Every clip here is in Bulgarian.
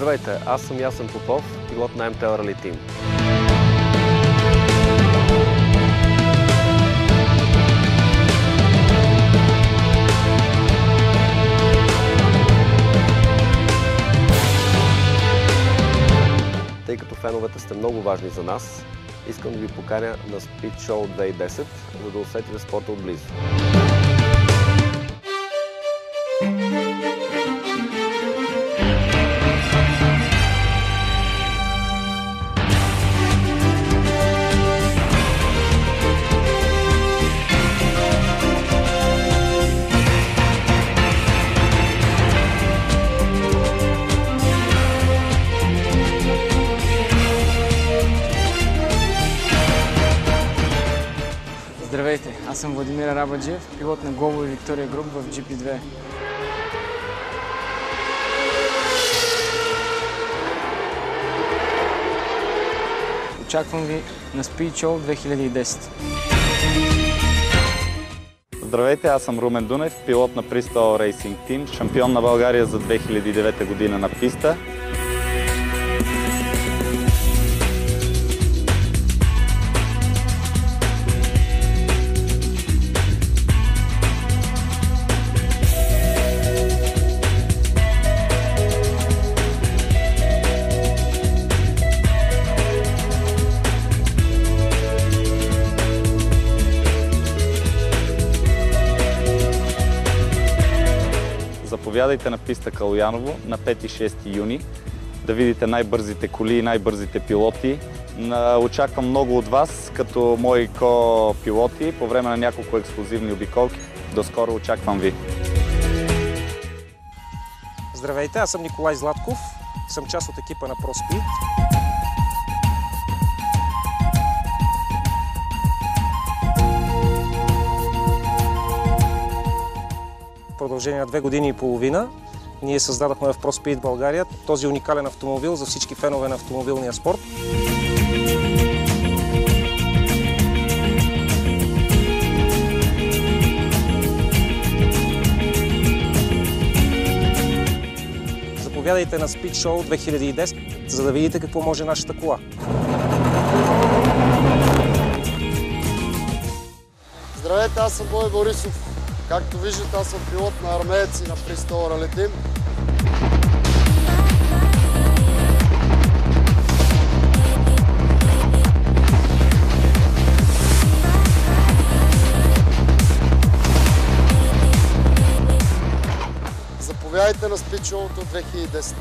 Здравейте, аз съм Ясен Попов, пилот на МТ Рали Тим. Тъй като феновете сте много важни за нас, искам да ви поканя на Speed Show 2010, за да усетите спорта отблизо. Здравейте, аз съм Владимир Арабаджиев, пилот на Global и Виктория Груп в GP2. Очаквам ви на Speed Show 2010. Здравейте, аз съм Румен Дунев, пилот на Bristol Racing Team, шампион на България за 2009 година на писта. Заповядайте на писта Калояново на 5 и 6 юни да видите най-бързите коли и най-бързите пилоти. Очаквам много от вас като мои ко-пилоти по време на няколко ексклузивни обиколки. До скоро, очаквам ви! Здравейте, аз съм Николай Златков, съм част от екипа на ProSpeed. В продължение на 2 години и половина ние създадохме в ProSpeed България този уникален автомобил за всички фенове на автомобилния спорт. Заповядайте на Speed Show 2010, за да видите какво може нашата кола. Здравейте, аз съм Бой Борисов. Както виждате, аз съм пилот на армеец и на Bristol Rally Team. Заповядайте на Speed Show 2010.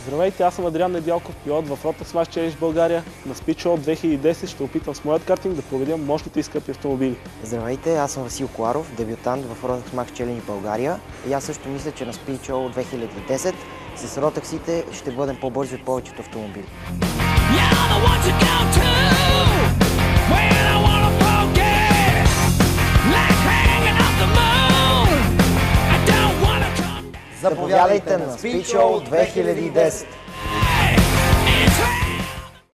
Здравейте, аз съм Адриан Недялков, пилот в Rotax Smash Challenge България. На Speed Show 2010 ще опитам с моят картинг да проведем мощните и скъпи автомобили. Здравейте, аз съм Васил Коларов, дебютант в Rotax Smash Challenge България. И аз също мисля, че на Speed Show 2010 с Rotax-ите ще бъдем по-бързи от повечето автомобили. Заповядайте на Speed Show 2010!